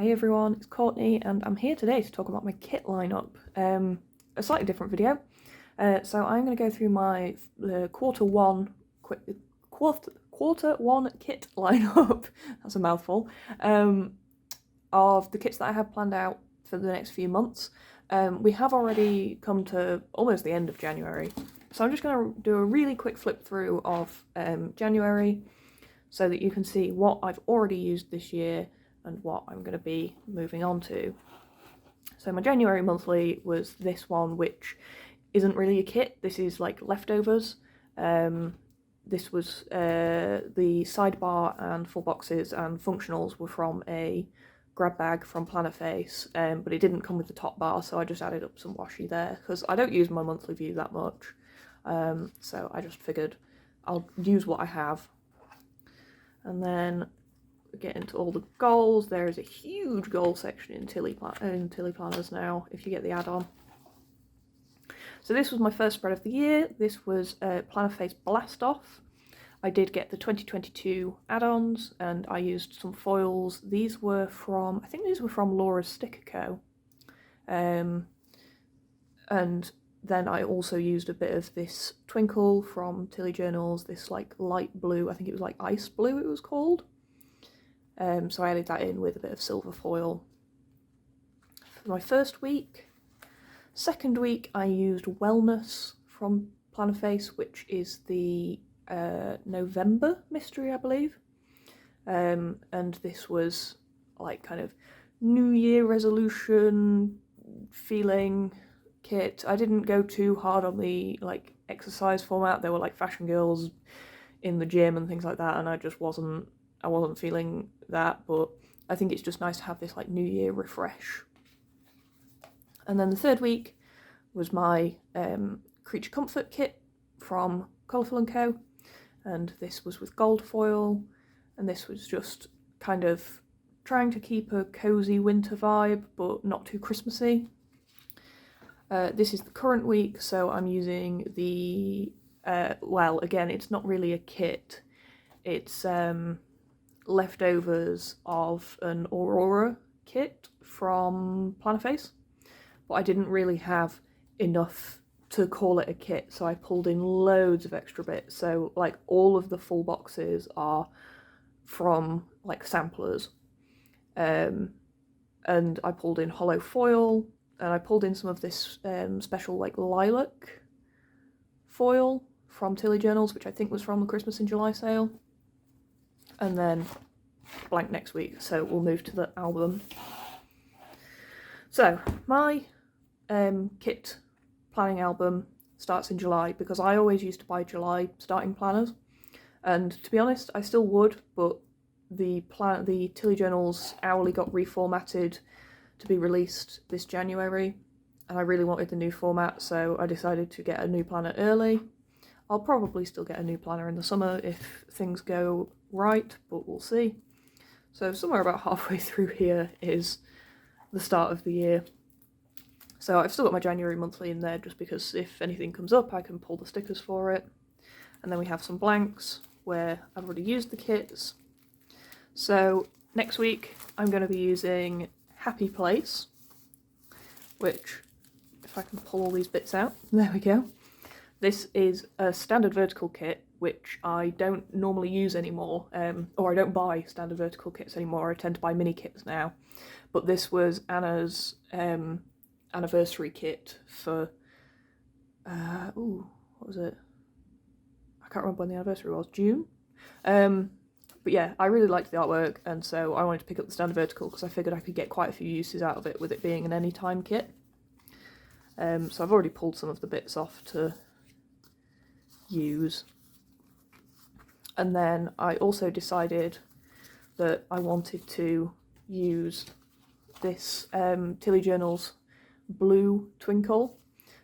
Hi everyone, it's Courtney and I'm here today to talk about my kit lineup. A slightly different video. So I'm going to go through my quarter one kit lineup. That's a mouthful. Of the kits that I have planned out for the next few months. We have already come to almost the end of January, so I'm just going to do a really quick flip through of January so that you can see what I've already used this year and what I'm going to be moving on to. So my January monthly was this one, which isn't really a kit. This is like leftovers. This was the sidebar and full boxes and functionals were from a grab bag from Panaface, but it didn't come with the top bar, so I just added up some washi there because I don't use my monthly view that much. So I just figured I'll use what I have. And then get into all the goals. There is a huge goal section in Tilly Planners now, if you get the add-on. So this was my first spread of the year. This was Panaface Blast Off. I did get the 2022 add-ons and I used some foils. These were from, I think these were from Laura's Sticker Co. And then I also used a bit of this Twinkle from Tilly Journals, this like light blue, I think it was like ice blue it was called. So I added that in with a bit of silver foil. For my first week. Second week I used Wellness from Panaface, which is the November mystery, I believe. And this was like kind of New Year resolution feeling kit. I didn't go too hard on the like exercise format. There were like fashion girls in the gym and things like that, and I wasn't feeling that, but I think it's just nice to have this like New Year refresh. And then the third week was my Creature Comfort kit from Colourful & Co. And this was with gold foil, and this was just kind of trying to keep a cosy winter vibe, but not too Christmassy. This is the current week, so I'm using the, well, again, it's not really a kit. It's leftovers of an Aurora kit from Panaface, but I didn't really have enough to call it a kit, so I pulled in loads of extra bits. So like all of the full boxes are from like samplers, and I pulled in hollow foil, and I pulled in some of this special like lilac foil from Tilly Journals, which I think was from the Christmas in July sale. And then blank next week, so we'll move to the album. So my kit planning album starts in July, because I always used to buy July starting planners, and to be honest I still would, but the Tilly Journals hourly got reformatted to be released this January, and I really wanted the new format, so I decided to get a new planner early. I'll probably still get a new planner in the summer if things go right, but we'll see. So somewhere about halfway through here is the start of the year. So I've still got my January monthly in there just because if anything comes up I can pull the stickers for it. And then we have some blanks where I've already used the kits. So next week I'm going to be using Happy Place, which, if I can pull all these bits out, there we go. This is a standard vertical kit, which I don't normally use anymore, or I don't buy standard vertical kits anymore. I tend to buy mini kits now. But this was Anna's anniversary kit for, what was it? I can't remember when the anniversary was, June? But yeah, I really liked the artwork, and so I wanted to pick up the standard vertical because I figured I could get quite a few uses out of it with it being an anytime kit. So I've already pulled some of the bits off to use. And then I also decided that I wanted to use this Tilly Journals blue Twinkle.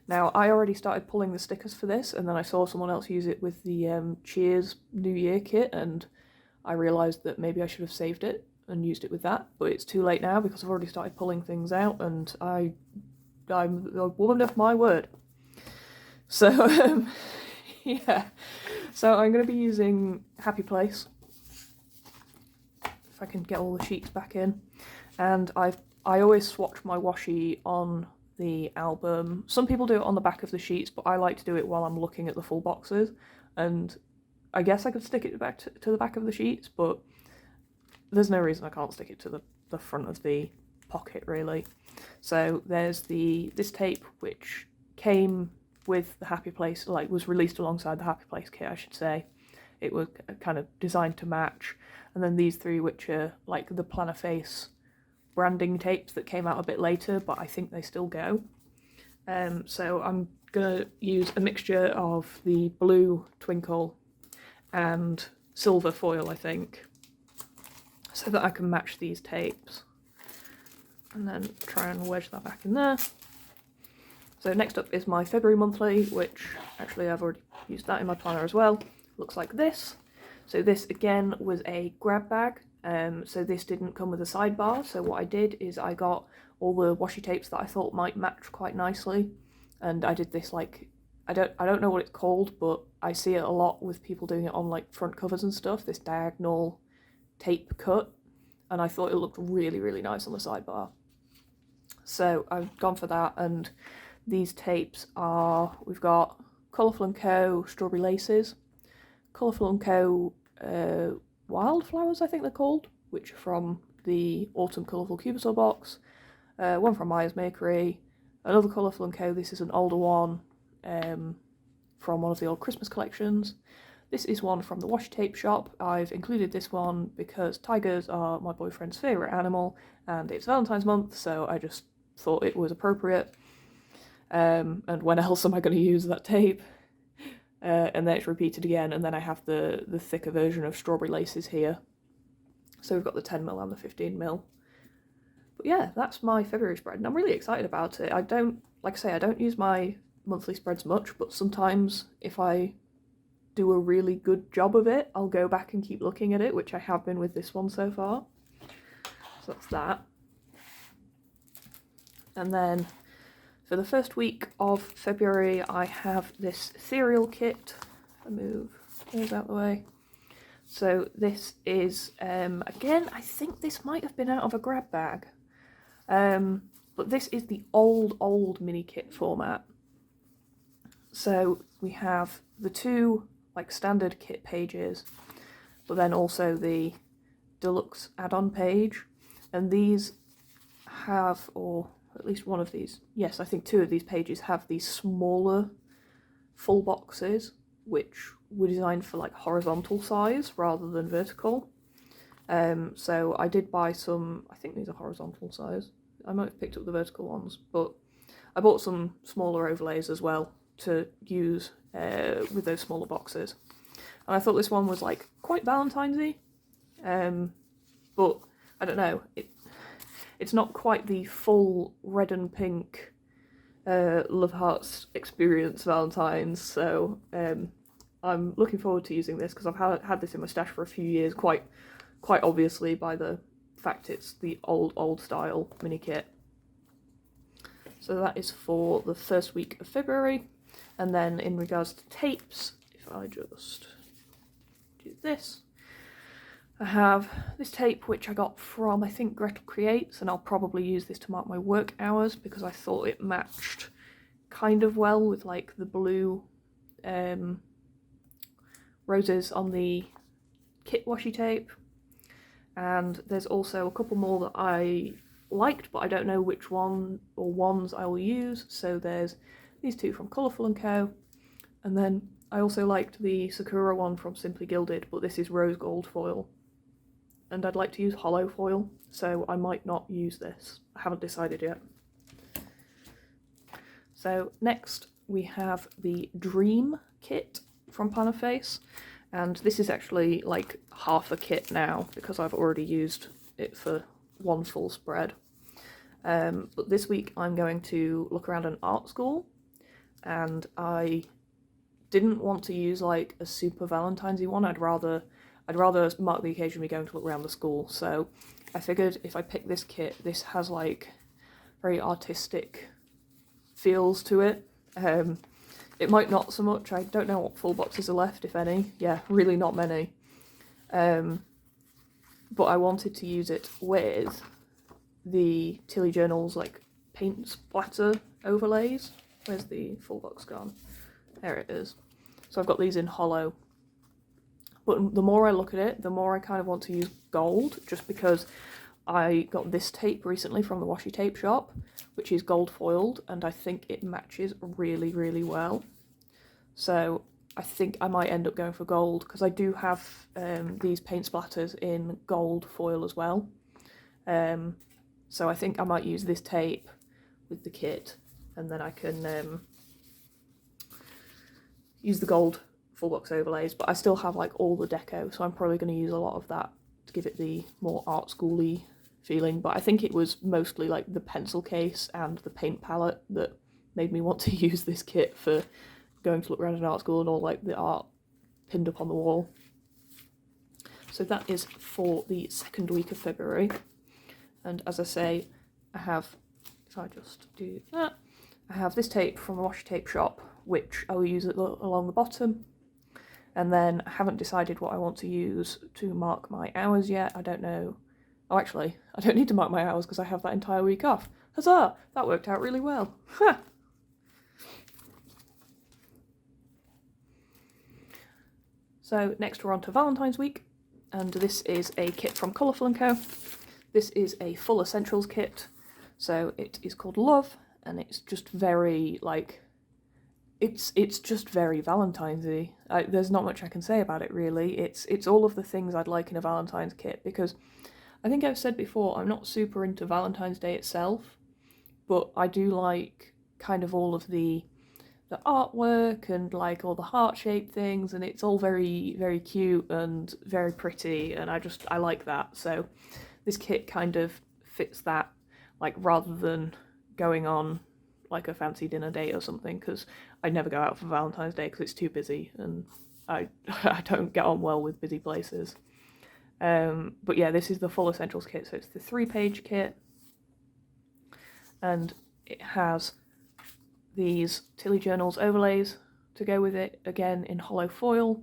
Now I already started pulling the stickers for this, and then I saw someone else use it with the Cheers New Year kit, and I realised that maybe I should have saved it and used it with that, but it's too late now because I've already started pulling things out, and I'm a woman of my word. So yeah, so I'm going to be using Happy Place, if I can get all the sheets back in. and I always swatch my washi on the album. Some people do it on the back of the sheets, but I like to do it while I'm looking at the full boxes, and I guess I could stick it back to the back of the sheets, but there's no reason I can't stick it to the front of the pocket, really. So there's this tape which came with the Happy Place, like was released alongside the Happy Place kit, I should say. It was kind of designed to match. And then these three, which are like the Panaface branding tapes that came out a bit later, but I think they still go. So I'm gonna use a mixture of the blue twinkle and silver foil, I think, so that I can match these tapes. And then try and wedge that back in there. So next up is my February monthly, which actually I've already used that in my planner as well. Looks like this. So this again was a grab bag. So this didn't come with a sidebar. So what I did is I got all the washi tapes that I thought might match quite nicely, and I did this like I don't know what it's called, but I see it a lot with people doing it on like front covers and stuff. This diagonal tape cut, and I thought it looked really, really nice on the sidebar. So I've gone for that, and these tapes are, we've got Colourful & Co. Strawberry Laces, Colourful & Co. Wildflowers, I think they're called, which are from the Autumn Colourful Cubicule box, one from Myers Makery, another Colourful & Co. This is an older one from one of the old Christmas collections. This is one from the washi tape shop. I've included this one because tigers are my boyfriend's favourite animal, and it's Valentine's month, so I just thought it was appropriate. And when else am I going to use that tape? And then it's repeated again, and then I have the thicker version of Strawberry Laces here. So we've got the 10mm and the 15mm. But yeah, that's my February spread, and I'm really excited about it. I don't use my monthly spreads much, but sometimes if I do a really good job of it, I'll go back and keep looking at it, which I have been with this one so far. So that's that. And then for the first week of February, I have this cereal kit. I'll move those out of the way. So this is, again, I think this might have been out of a grab bag. But this is the old mini kit format. So we have the two like standard kit pages, but then also the deluxe add-on page, and these have, or at least one of these, yes, I think two of these pages have these smaller full boxes, which were designed for like horizontal size rather than vertical. So I did buy some, I think these are horizontal size. I might have picked up the vertical ones, but I bought some smaller overlays as well to use with those smaller boxes. And I thought this one was like quite Valentine's-y, but I don't know, it's not quite the full red and pink Love Hearts experience Valentine's, so I'm looking forward to using this because I've had this in my stash for a few years, quite obviously by the fact it's the old style mini kit. So that is for the first week of February. And then in regards to tapes, if I just do this, I have this tape which I got from, I think, Gretel Creates, and I'll probably use this to mark my work hours because I thought it matched kind of well with like the blue roses on the kit washi tape. And there's also a couple more that I liked, but I don't know which one or ones I will use. So there's these two from Colourful & Co. And then I also liked the Sakura one from Simply Gilded, but this is rose gold foil. And I'd like to use hollow foil, so I might not use this. I haven't decided yet. So next we have the Dream kit from Panaface. And this is actually like half a kit now because I've already used it for one full spread. But this week I'm going to look around an art school, and I didn't want to use like a super Valentine's-y one. I'd rather mark the occasion we're going to look around the school. So I figured if I pick this kit, this has like very artistic feels to it. It might not so much. I don't know what full boxes are left, if any. Yeah, really not many. But I wanted to use it with the Tilly Journals like paint splatter overlays. Where's the full box gone? There it is. So I've got these in hollow. But the more I look at it, the more I kind of want to use gold, just because I got this tape recently from the washi tape shop, which is gold foiled, and I think it matches really, really well. So I think I might end up going for gold, because I do have these paint splatters in gold foil as well. So I think I might use this tape with the kit, and then I can use the gold full box overlays, but I still have like all the deco, so I'm probably going to use a lot of that to give it the more art schooly feeling. But I think it was mostly like the pencil case and the paint palette that made me want to use this kit for going to look around an art school and all like the art pinned up on the wall. So that is for the second week of February, and as I say, I have, if I just do that, I have this tape from a washi tape shop, which I will use along the bottom. And then I haven't decided what I want to use to mark my hours yet. I don't know. Oh, actually, I don't need to mark my hours because I have that entire week off. Huzzah! That worked out really well. Ha! So next we're on to Valentine's week, and this is a kit from Colourful & Co. This is a full essentials kit. So it is called Love, and it's just very like, it's just very Valentine's-y. There's not much I can say about it really. It's all of the things I'd like in a Valentine's kit, because I think I've said before, I'm not super into Valentine's Day itself, but I do like kind of all of the artwork and like all the heart-shaped things, and it's all very, very cute and very pretty, and I like that. So this kit kind of fits that, like rather than going on like a fancy dinner date or something, because I never go out for Valentine's Day because it's too busy and I don't get on well with busy places. But yeah, this is the full essentials kit, so it's the 3-page kit, and it has these Tilly Journals overlays to go with it, again in hollow foil.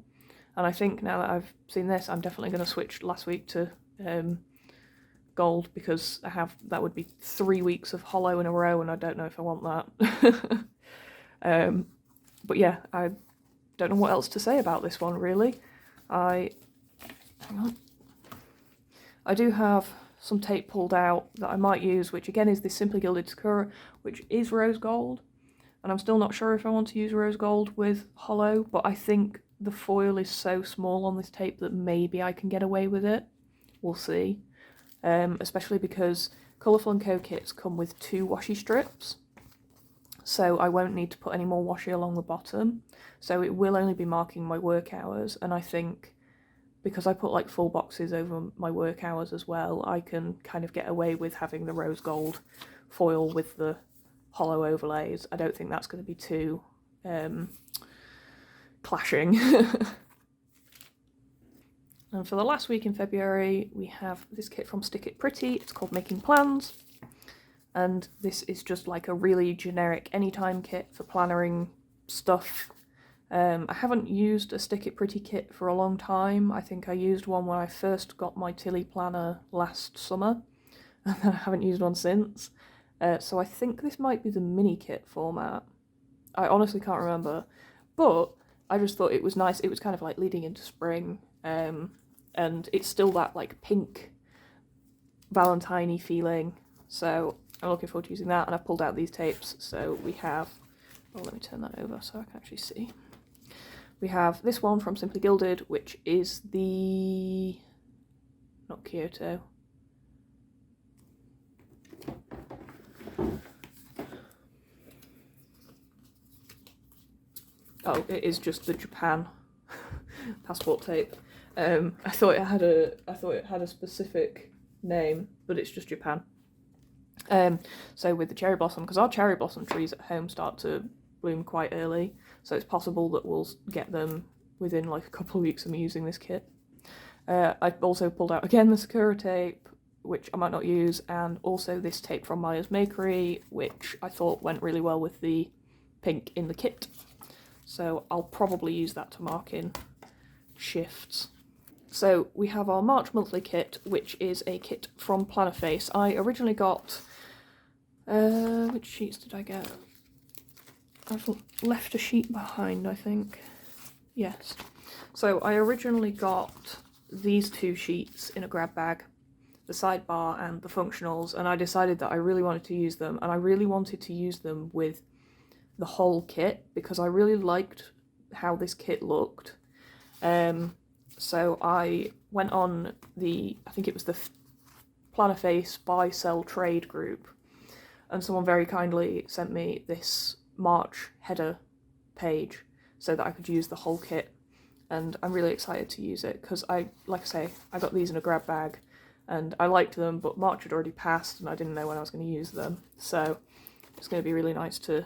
And I think now that I've seen this, I'm definitely going to switch last week to gold, because that would be 3 weeks of hollow in a row, and I don't know if I want that. But yeah, I don't know what else to say about this one really. Hang on. I do have some tape pulled out that I might use, which again is this Simply Gilded Sakura, which is rose gold, and I'm still not sure if I want to use rose gold with hollow, but I think the foil is so small on this tape that maybe I can get away with it. We'll see. Especially because Colourful & Co kits come with 2 washi strips, so I won't need to put any more washi along the bottom, so it will only be marking my work hours. And I think because I put like full boxes over my work hours as well, I can kind of get away with having the rose gold foil with the hollow overlays. I don't think that's going to be too clashing. And for the last week in February, we have this kit from Stick It Pretty. It's called Making Plans. And this is just like a really generic anytime kit for plannering stuff. I haven't used a Stick It Pretty kit for a long time. I think I used one when I first got my Tilly planner last summer, and then I haven't used one since. So I think this might be the mini kit format. I honestly can't remember, but I just thought it was nice. It was kind of like leading into spring. And it's still that like pink Valentine-y feeling, so I'm looking forward to using that. And I've pulled out these tapes, so we have, oh, let me turn that over so I can actually see. We have this one from Simply Gilded, which is the, not Kyoto, oh, it is just the Japan passport tape. I thought it had a specific name, but it's just Japan. So with the cherry blossom, because our cherry blossom trees at home start to bloom quite early, so it's possible that we'll get them within like a couple of weeks of me using this kit. I've also pulled out again the Sakura tape, which I might not use, and also this tape from Maya's Makery, which I thought went really well with the pink in the kit. So I'll probably use that to mark in shifts. So we have our March monthly kit, which is a kit from Panaface. I originally got, which sheets did I get? I've left a sheet behind, I think. Yes. So I originally got these 2 sheets in a grab bag, the sidebar and the functionals, and I decided that I really wanted to use them, and I really wanted to use them with the whole kit because I really liked how this kit looked. So I went on I think it was the Panaface buy sell trade group, and someone very kindly sent me this March header page so that I could use the whole kit, and I'm really excited to use it because like I say, I got these in a grab bag and I liked them, but March had already passed and I didn't know when I was going to use them, so it's going to be really nice to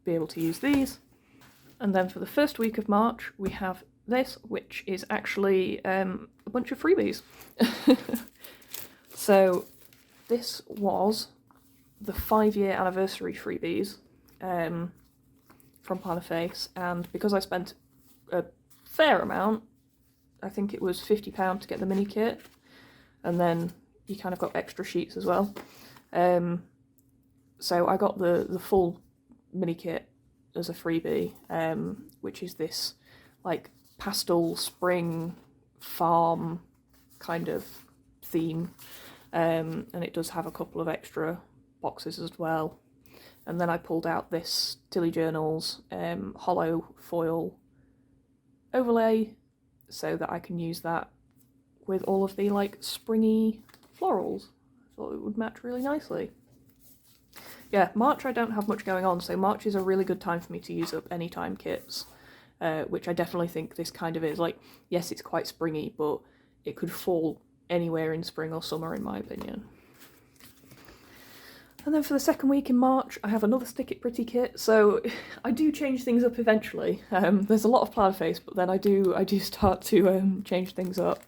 be able to use these. And then for the first week of March we have this, which is actually a bunch of freebies. So this was the 5-year anniversary freebies from Panaface, and because I spent a fair amount, I think it was £50 to get the mini kit, and then you kind of got extra sheets as well. So I got the full mini kit as a freebie, which is this like pastel spring farm kind of theme, and it does have a couple of extra boxes as well. And then I pulled out this Tilly Journals hollow foil overlay so that I can use that with all of the like springy florals. I thought it would match really nicely. Yeah, March I don't have much going on, so March is a really good time for me to use up anytime kits, which I definitely think this kind of is. Like, yes, it's quite springy, but it could fall anywhere in spring or summer in my opinion. And then for the second week in March, I have another Stick It Pretty kit. So I do change things up eventually. There's a lot of Panaface, but then I do start to change things up.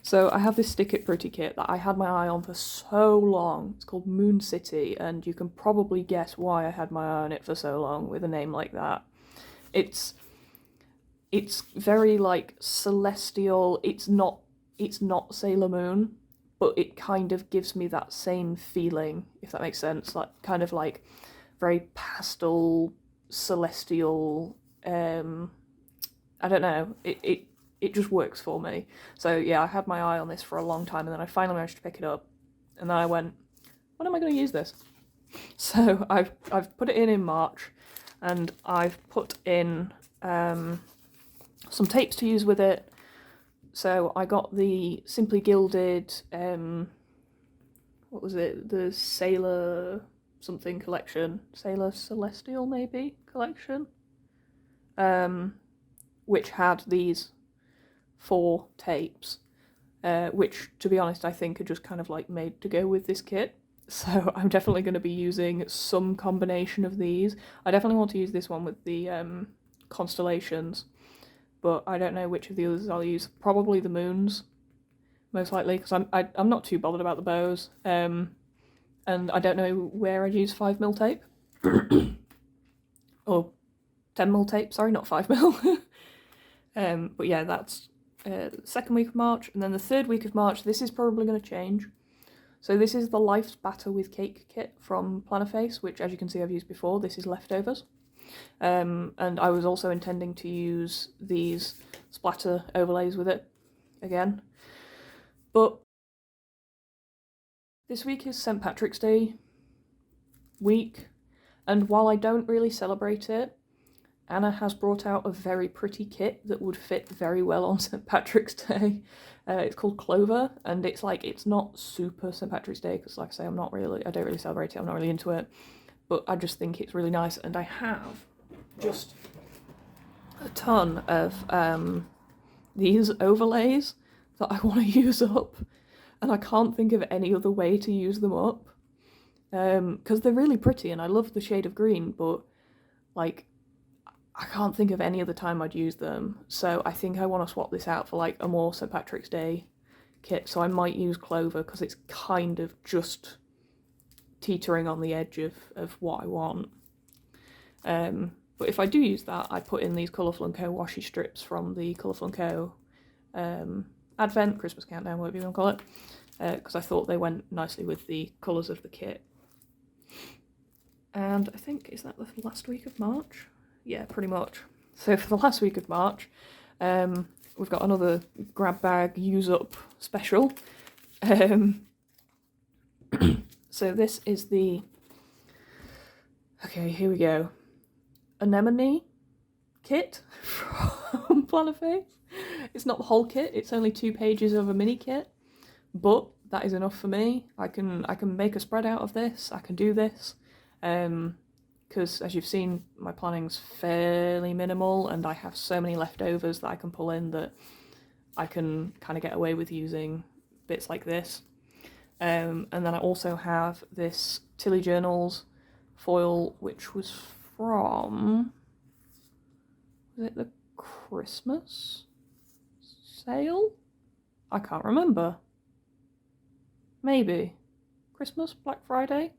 So I have this Stick It Pretty kit that I had my eye on for so long. It's called Moon City, and you can probably guess why I had my eye on it for so long with a name like that. It's very like celestial. It's not Sailor Moon, but it kind of gives me that same feeling, if that makes sense. Like kind of like very pastel, celestial. I don't know. It just works for me. So yeah, I had my eye on this for a long time, and then I finally managed to pick it up, and then I went, when am I going to use this? So I've put it in March, and I've put in some tapes to use with it. So I got the Simply Gilded, what was it, the Sailor something collection, Sailor Celestial maybe collection, which had these 4 tapes, which to be honest I think are just kind of like made to go with this kit. So I'm definitely going to be using some combination of these. I definitely want to use this one with the constellations, but I don't know which of the others I'll use. Probably the moons, most likely, because I'm not too bothered about the bows, and I don't know where I'd use 5mm tape, or 10mm tape, sorry, not 5mm. But yeah, that's the second week of March, and then the third week of March, this is probably going to change. So this is the Life's Batter with Cake kit from Panaface, which as you can see I've used before. This is leftovers. And I was also intending to use these splatter overlays with it again. But this week is St. Patrick's Day week, and while I don't really celebrate it, Anna has brought out a very pretty kit that would fit very well on St. Patrick's Day. It's called Clover, and it's not super St. Patrick's Day, because like I say, I don't really celebrate it, I'm not really into it, but I just think it's really nice, and I have just a ton of these overlays that I want to use up, and I can't think of any other way to use them up, because they're really pretty, and I love the shade of green, but like, I can't think of any other time I'd use them, so I think I want to swap this out for like a more St. Patrick's Day kit, so I might use Clover because it's kind of just teetering on the edge of what I want. But if I do use that, I put in these Colourful & Co washi strips from the Colourful & Co Advent, Christmas countdown, whatever you want to call it, because I thought they went nicely with the colours of the kit. And I think, is that the last week of March? Yeah, pretty much. So for the last week of March, we've got another grab bag use up special. So this is the, okay, here we go, Anemone kit from Panaface. It's not the whole kit, it's only 2 pages of a mini kit, but that is enough for me. I can make a spread out of this, I can do this, because as you've seen, my planning's fairly minimal and I have so many leftovers that I can pull in that I can kind of get away with using bits like this. And then I also have this Tilly Journals foil, which was from, was it the Christmas sale? I can't remember. Maybe. Christmas? Black Friday?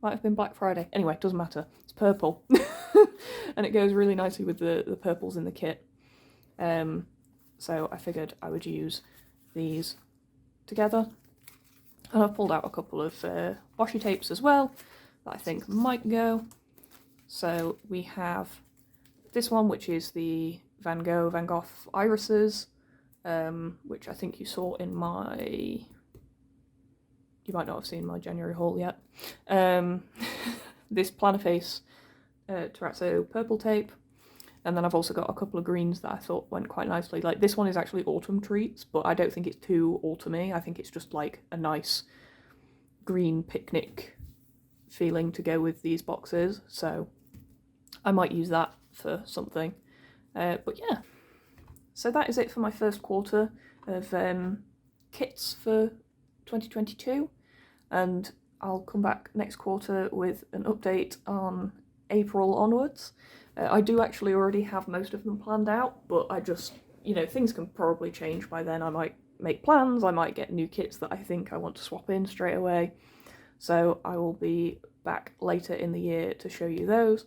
Might have been Black Friday. Anyway, doesn't matter. It's purple. And it goes really nicely with the purples in the kit. So I figured I would use these together. And I've pulled out a couple of washi tapes as well that I think might go. So we have this one, which is the Van Gogh irises, which I think you saw in my, you might not have seen my January haul yet. This Panaface terrazzo purple tape, and then I've also got a couple of greens that I thought went quite nicely. Like this one is actually autumn treats, but I don't think it's too autumny. I think it's just like a nice green picnic feeling to go with these boxes, so I might use that for something. But yeah, so that is it for my first quarter of kits for 2022, and I'll come back next quarter with an update on April onwards. I do actually already have most of them planned out, but I just, you know, things can probably change by then. I might make plans, I might get new kits that I think I want to swap in straight away, so I will be back later in the year to show you those.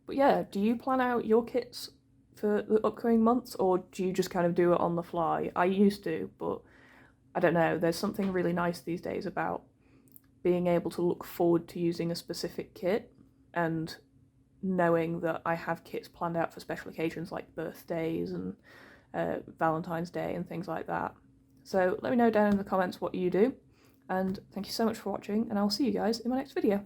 But yeah, do you plan out your kits for the upcoming months, or do you just kind of do it on the fly? I used to, but I don't know, there's something really nice these days about being able to look forward to using a specific kit and knowing that I have kits planned out for special occasions like birthdays and Valentine's Day and things like that. So let me know down in the comments what you do, and thank you so much for watching, and I'll see you guys in my next video.